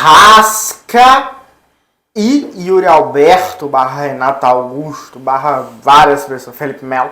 Arrasca e Yuri Alberto, barra Renato Augusto, barra várias pessoas, Felipe Melo,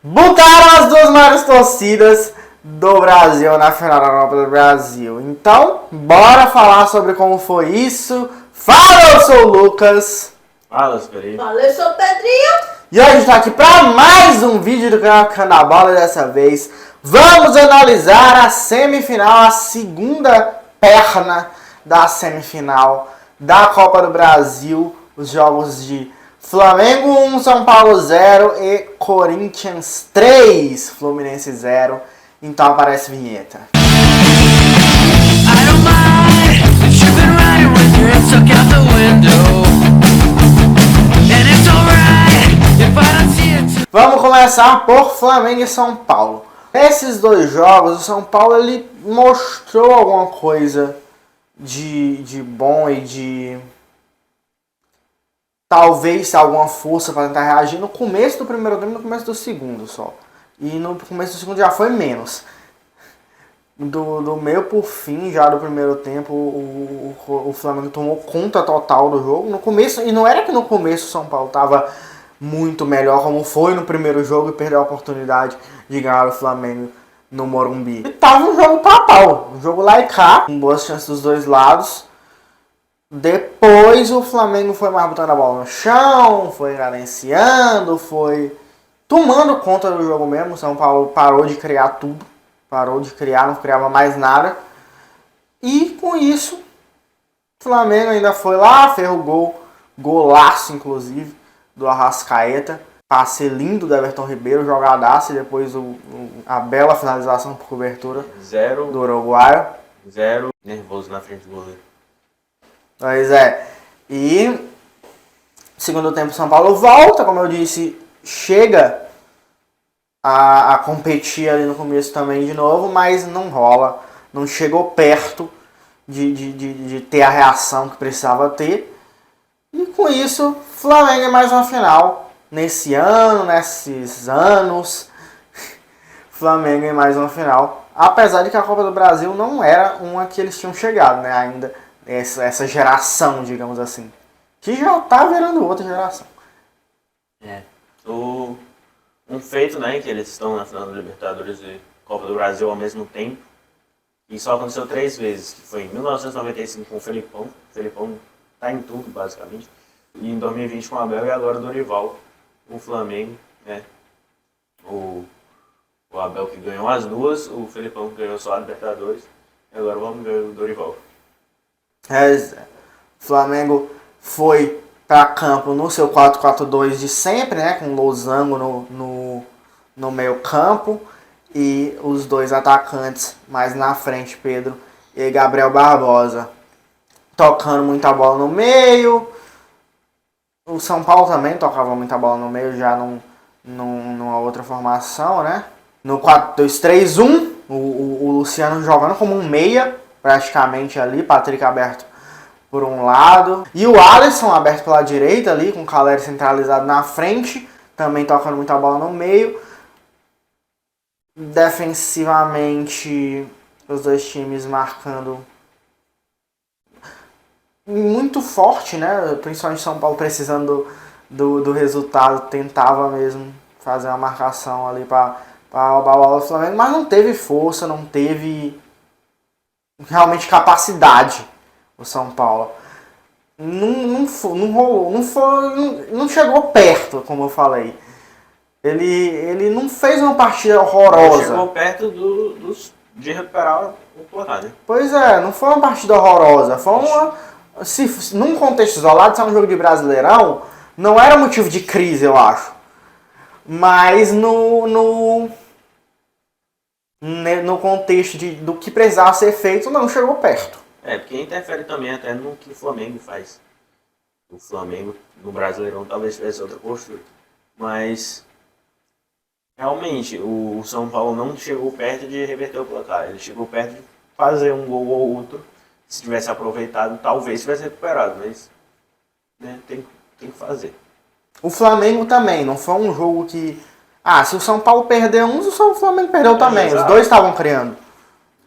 botaram as duas maiores torcidas do Brasil na final da Copa do Brasil. Então, bora falar sobre como foi isso. Fala, eu sou o Lucas. Fala, Felipe. Fala, eu sou o Pedrinho. E hoje a gente tá aqui para mais um vídeo do canal Cana Bola. Dessa vez vamos analisar a semifinal, a segunda perna da semifinal da Copa do Brasil. Os jogos de Flamengo 1, São Paulo 0 e Corinthians 3, Fluminense 0. Então aparece vinheta. Vamos começar por Flamengo e São Paulo. Nesses dois jogos, o São Paulo ele mostrou alguma coisa de bom e de talvez alguma força para tentar reagir no começo do primeiro tempo e no começo do segundo só. E no começo do segundo já foi menos. Do meio por fim, já do primeiro tempo, o Flamengo tomou conta total do jogo. No começo, e não era que no começo o São Paulo estava muito melhor como foi no primeiro jogo e perdeu a oportunidade de ganhar o Flamengo no Morumbi. E tava um jogo pau, um jogo lá e cá, com boas chances dos dois lados. Depois o Flamengo foi mais botando a bola no chão, foi cadenciando, foi tomando conta do jogo mesmo. O São Paulo parou de criar tudo. Parou de criar, não criava mais nada. E com isso, o Flamengo ainda foi lá, fez o gol, golaço inclusive, do Arrascaeta. Passe lindo do Everton Ribeiro, jogadaço, e depois a bela finalização por cobertura do uruguaio. 0, nervoso na frente do goleiro. Pois é. E segundo tempo o São Paulo volta, como eu disse, chega a competir ali no começo também de novo, mas não rola, não chegou perto de ter a reação que precisava ter. E com isso, Flamengo é mais uma final. Nesse ano, nesses anos, Flamengo é mais uma final. Apesar de que a Copa do Brasil não era uma que eles tinham chegado, né? Ainda essa geração, digamos assim. Que já tá virando outra geração. Um feito, né, que eles estão na final da Libertadores e Copa do Brasil ao mesmo tempo. E só aconteceu 3 vezes, que foi em 1995 com o Felipão. O Felipão tá em tudo, basicamente. E em 2020 com o Abel e agora o Dorival, o Flamengo, né. O Abel que ganhou as duas, o Felipão que ganhou só a Libertadores. E agora vamos ver o Dorival. O Flamengo foi para campo no seu 4-4-2 de sempre, né, com Losango no meio campo e os dois atacantes mais na frente, Pedro e Gabriel Barbosa, tocando muita bola no meio. O São Paulo também tocava muita bola no meio, já numa outra formação, né? No 4-2-3-1, o Luciano jogando como um meia, praticamente ali, Patrick aberto por um lado. E o Alisson aberto pela direita ali, com o Caleri centralizado na frente, também tocando muita bola no meio. Defensivamente, os dois times marcando muito forte, né? Principalmente São Paulo precisando do resultado, tentava mesmo fazer uma marcação ali para roubar a bola do Flamengo, mas não teve força, não teve realmente capacidade. O São Paulo não rolou, não chegou perto, como eu falei. Ele não fez uma partida horrorosa. Chegou perto de recuperar o placar, né? Pois é, não foi uma partida horrorosa. Foi uma. Se num contexto isolado, se é um jogo de Brasileirão, não era motivo de crise, eu acho. Mas no contexto do que precisava ser feito, não chegou perto. Porque interfere também até no que o Flamengo faz. O Flamengo, no Brasileirão, talvez tivesse outra postura. Mas, realmente, o São Paulo não chegou perto de reverter o placar. Ele chegou perto de fazer um gol ou outro. Se tivesse aproveitado, talvez tivesse recuperado. Mas, né, tem que fazer. O Flamengo também, não foi um jogo que... se o São Paulo perdeu uns, o Flamengo perdeu também. Exato. Os dois estavam criando.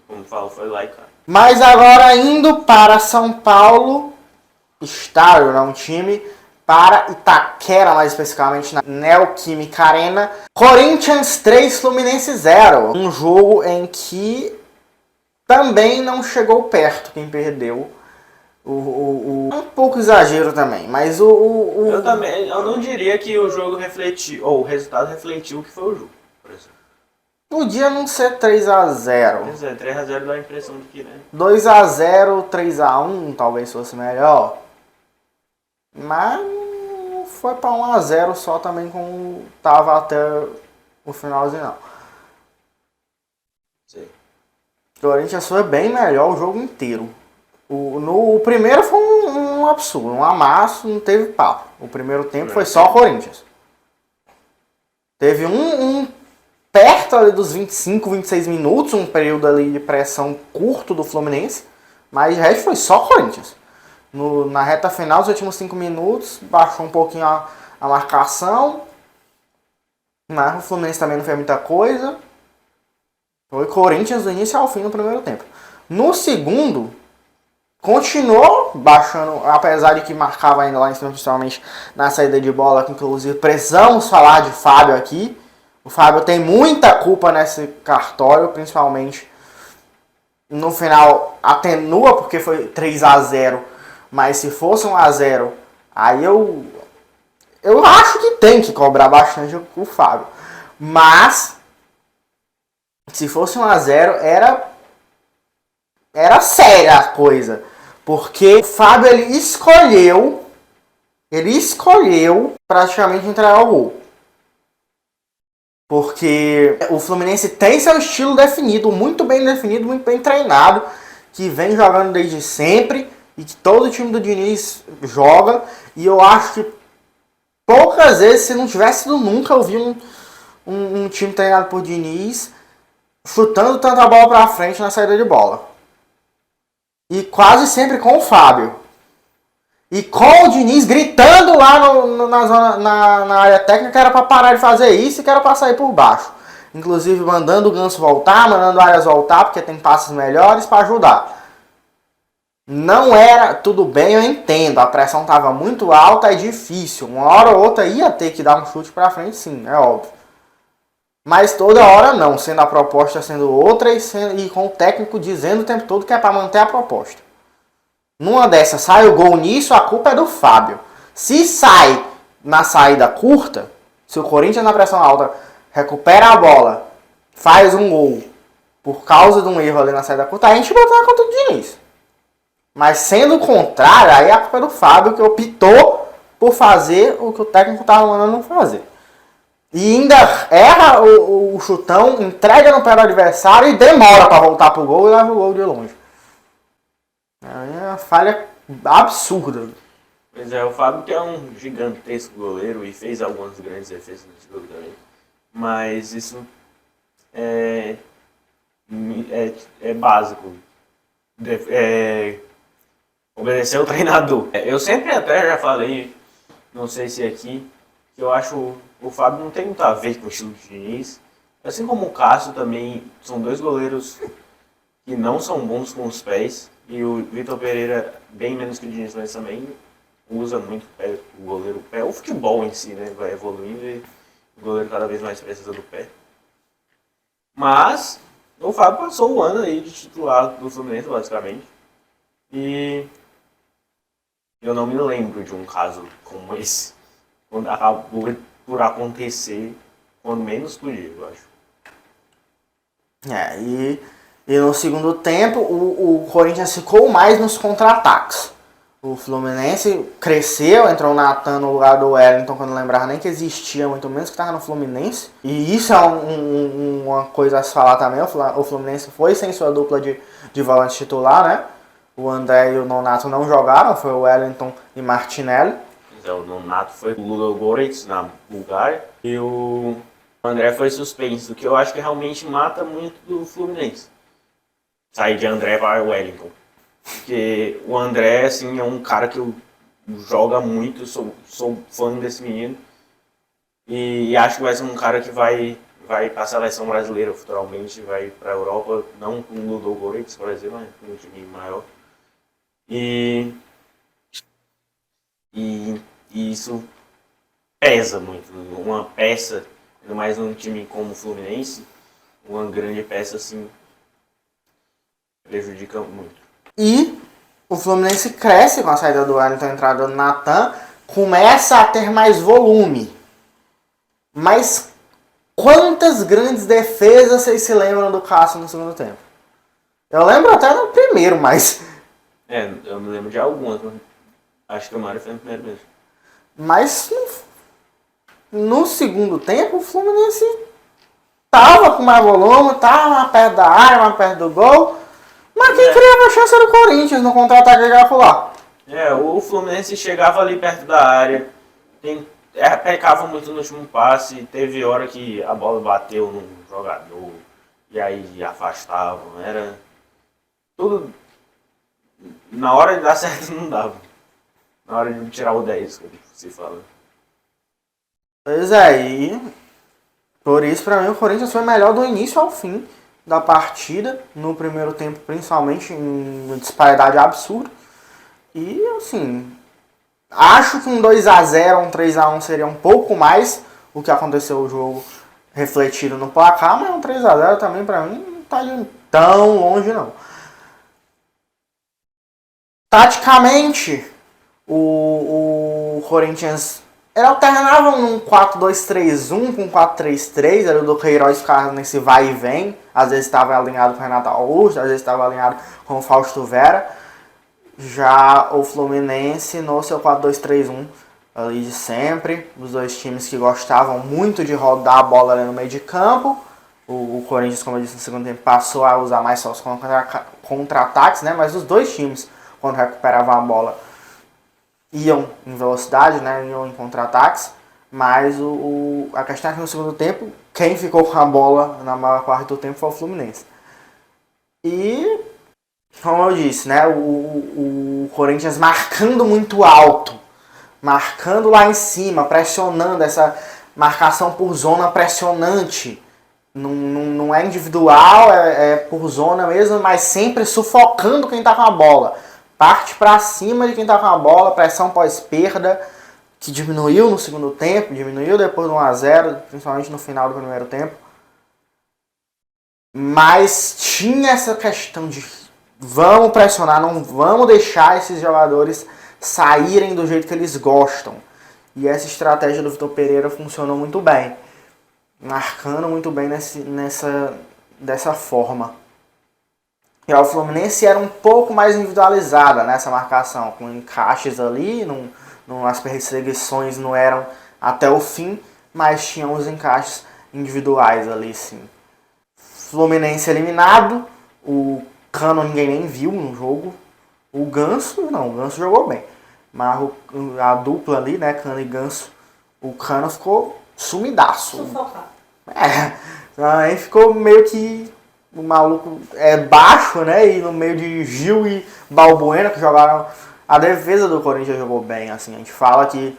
Como falo, foi lá e cá. Mas agora indo para São Paulo, estádio, não um time, para Itaquera, mais especificamente na Neoquímica Arena. Corinthians 3, Fluminense 0. Um jogo em que também não chegou perto quem perdeu. Um pouco exagero também, mas Eu não diria que o jogo refletiu, ou o resultado refletiu o que foi o jogo, por exemplo. Podia não ser 3-0. Pois é, 3-0 dá a impressão de que, né? 2-0, 3-1 talvez fosse melhor. Mas foi para 1-0 só também como tava até o finalzinho não. Sim. O Corinthians foi bem melhor o jogo inteiro. O primeiro foi um absurdo, um amasso, não teve papo. O primeiro tempo foi só o Corinthians. Teve um perto ali dos 25, 26 minutos, um período ali de pressão curto do Fluminense, mas o resto foi só o Corinthians. Na reta final, os últimos 5 minutos, baixou um pouquinho a marcação, mas o Fluminense também não fez muita coisa. Foi Corinthians do início ao fim no primeiro tempo. No segundo, continuou baixando, apesar de que marcava ainda lá em cima, principalmente na saída de bola, que inclusive precisamos falar de Fábio aqui. O Fábio tem muita culpa nesse cartório, principalmente no final atenua porque foi 3-0, mas se fosse 1-0, aí eu acho que tem que cobrar bastante o Fábio. Mas se fosse 1-0 era séria a coisa. Porque o Fábio ele escolheu praticamente entregar o gol. Porque o Fluminense tem seu estilo definido, muito bem treinado, que vem jogando desde sempre e que todo o time do Diniz joga. E eu acho que poucas vezes, se não tivesse sido nunca, eu vi um time treinado por Diniz chutando tanta bola pra frente na saída de bola. E quase sempre com o Fábio. E com o Diniz gritando lá na área técnica que era para parar de fazer isso e que era para sair por baixo. Inclusive mandando o Ganso voltar, mandando o Arias voltar, porque tem passes melhores para ajudar. Não era tudo bem, eu entendo. A pressão estava muito alta, é difícil. Uma hora ou outra ia ter que dar um chute para frente, sim, é óbvio. Mas toda hora não, sendo a proposta sendo outra e com o técnico dizendo o tempo todo que é para manter a proposta. Numa dessas sai o gol nisso, a culpa é do Fábio. Se sai na saída curta, se o Corinthians na pressão alta recupera a bola, faz um gol por causa de um erro ali na saída curta, a gente botou na conta do Diniz. Mas sendo o contrário, aí a culpa é do Fábio que optou por fazer o que o técnico estava mandando fazer. E ainda erra o chutão, entrega no pé do adversário e demora para voltar pro gol e leva o gol de longe. É uma falha absurda. Pois é, o Fábio que é um gigantesco goleiro e fez algumas grandes defesas nesse jogo também. Mas isso é básico. Obedecer o treinador. Eu sempre até já falei, não sei se aqui, que eu acho o Fábio não tem muito a ver com o estilo de Diniz. Assim como o Cássio também, são dois goleiros que não são bons com os pés. E o Vitor Pereira, bem menos que o Diniz, mas também usa muito o goleiro, o pé. O futebol em si, né, vai evoluindo e o goleiro cada vez mais precisa do pé. Mas o Fábio passou o ano aí de titular do Fluminense, basicamente. E eu não me lembro de um caso como esse, quando acabou por acontecer quando menos podia, eu acho. E no segundo tempo, o Corinthians ficou mais nos contra-ataques. O Fluminense cresceu, entrou o Natan no lugar do Wellington, quando não lembrava nem que existia, muito menos que estava no Fluminense. E isso é uma coisa a se falar também. O Fluminense foi sem sua dupla de volante titular, né? O André e o Nonato não jogaram, foi o Wellington e Martinelli. Então, o Nonato foi o Ludogorets na Bulgária e o André foi suspenso, o que eu acho que realmente mata muito do Fluminense. Sair de André para o Wellington. Porque o André, assim, é um cara que joga muito, sou fã desse menino. E acho que vai ser um cara que vai vai para a seleção brasileira futuramente, vai para a Europa, não com o Ludogorets, por exemplo, mas com um time maior. E isso pesa muito. Uma peça, ainda mais num time como o Fluminense, uma grande peça assim prejudica muito. E o Fluminense cresce com a saída do Wellington, a entrada do Natan, começa a ter mais volume. Mas quantas grandes defesas vocês se lembram do Cássio no segundo tempo? Eu lembro até no primeiro, mas... Eu me lembro de algumas, mas acho que o Mário foi no primeiro mesmo. Mas no segundo tempo o Fluminense tava com mais volume, tava mais perto da área, mais perto do gol. Mas quem criava a chance era o Corinthians no contra-ataque que ele lá. O Fluminense chegava ali perto da área, pecava muito no último passe, teve hora que a bola bateu num jogador e aí afastavam, era tudo. Na hora de dar certo não dava. Na hora de tirar o 10, como se fala. Pois é, e por isso pra mim o Corinthians foi melhor do início ao fim da partida, no primeiro tempo principalmente, em uma disparidade absurda. E assim, acho que um 2x0, um 3x1 seria um pouco mais o que aconteceu no jogo refletido no placar, mas um 3x0 também pra mim não tá tão longe não. Taticamente, o Corinthians ele alternava num 4-2-3-1 com 4-3-3, era o do Queiroz ficava nesse vai e vem, às vezes estava alinhado com o Renato Augusto, às vezes estava alinhado com o Fausto Vera. Já o Fluminense no seu 4-2-3-1 ali de sempre, os dois times que gostavam muito de rodar a bola ali no meio de campo. O Corinthians, como eu disse no segundo tempo, passou a usar mais só os contra-ataques, né? Mas os dois times, quando recuperavam a bola, iam em velocidade, né? Iam em contra-ataques. Mas a questão é que no segundo tempo, quem ficou com a bola na maior parte do tempo foi o Fluminense. E, como eu disse, né? O Corinthians marcando muito alto, marcando lá em cima, pressionando, essa marcação por zona pressionante. Não é individual, é por zona mesmo, mas sempre sufocando quem tá com a bola. Parte para cima de quem tá com a bola, pressão pós-perda, que diminuiu no segundo tempo, diminuiu depois do 1x0, principalmente no final do primeiro tempo. Mas tinha essa questão de vamos pressionar, não vamos deixar esses jogadores saírem do jeito que eles gostam. E essa estratégia do Vitor Pereira funcionou muito bem, marcando muito bem dessa forma. E o Fluminense era um pouco mais individualizada nessa marcação, com encaixes ali, as perseguições não eram até o fim, mas tinham os encaixes individuais ali sim. Fluminense eliminado, o Cano ninguém nem viu no jogo, o Ganso jogou bem, mas a dupla ali, né, Cano e Ganso, o Cano ficou sumidaço. Sufocado. Aí ficou meio que o maluco baixo, né? E no meio de Gil e Balbuena, que jogaram. A defesa do Corinthians jogou bem, assim. A gente fala que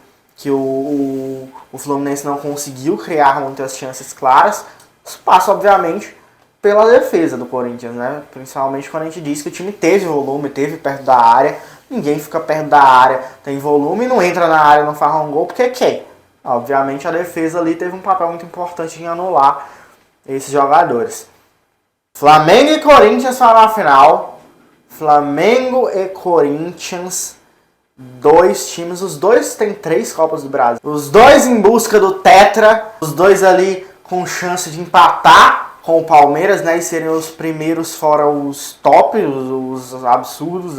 o Fluminense não conseguiu criar muitas chances claras. Isso passa, obviamente, pela defesa do Corinthians, né? Principalmente quando a gente diz que o time teve volume, teve perto da área. Ninguém fica perto da área, tem volume, não entra na área, não faz um gol, porque quer. Obviamente a defesa ali teve um papel muito importante em anular esses jogadores. Flamengo e Corinthians foram na final. Flamengo e Corinthians, dois times, os dois têm 3 Copas do Brasil. Os dois em busca do Tetra, os dois ali com chance de empatar com o Palmeiras, né? E serem os primeiros fora os top, os absurdos,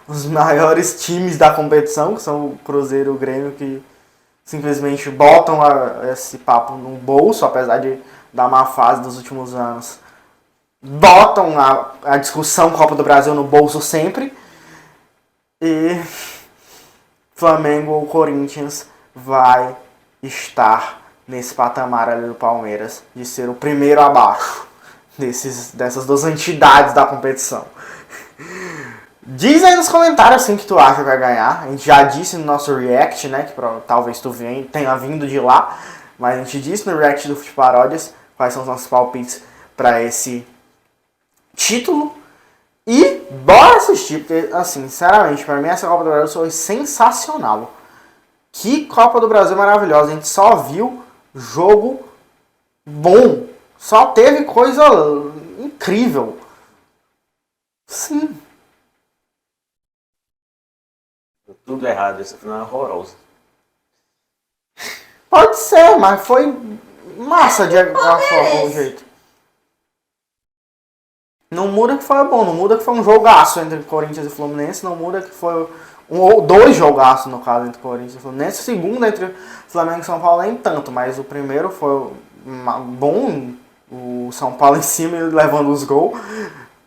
os maiores times da competição, que são o Cruzeiro e o Grêmio, que simplesmente botam esse papo no bolso, apesar da má fase dos últimos anos. Botam a discussão Copa do Brasil no bolso sempre. E Flamengo ou Corinthians vai estar nesse patamar ali do Palmeiras, de ser o primeiro abaixo dessas duas entidades da competição. Diz aí nos comentários assim que tu acha que vai ganhar. A gente já disse no nosso react, né? Que talvez tu tenha vindo de lá. Mas a gente disse no react do Fute Paródias quais são os nossos palpites para esse título. E bora assistir, porque, assim, sinceramente, para mim essa Copa do Brasil foi sensacional. Que Copa do Brasil maravilhosa, a gente só viu jogo bom, só teve coisa incrível. Sim. Tudo errado, esse final é horroroso. Pode ser, mas foi massa de algum jeito. Não muda que foi bom, não muda que foi um jogaço entre Corinthians e Fluminense, não muda que foi ou dois jogaços, no caso, entre Corinthians e Fluminense. O segundo entre Flamengo e São Paulo nem tanto, mas o primeiro foi bom, o São Paulo em cima levando os gols.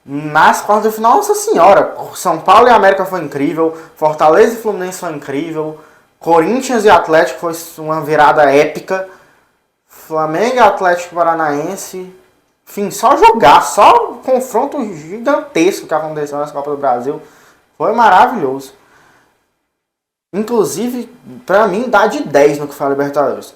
Nas quartas de final, nossa senhora, São Paulo e América foi incrível, Fortaleza e Fluminense foi incrível, Corinthians e Atlético foi uma virada épica, Flamengo e Atlético Paranaense, enfim, só jogar, só confronto gigantesco que aconteceu nessa Copa do Brasil, foi maravilhoso. Inclusive, pra mim, dá de 10 no que foi a Libertadores.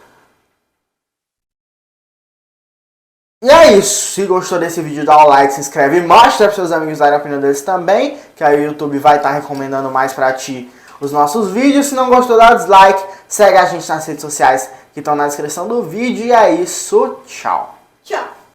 E é isso. Se gostou desse vídeo, dá o like, se inscreve e mostra para seus amigos darem a opinião deles também, que aí o YouTube vai estar recomendando mais pra ti os nossos vídeos. Se não gostou, dá dislike, segue a gente nas redes sociais que estão na descrição do vídeo. E é isso. Tchau. Tchau.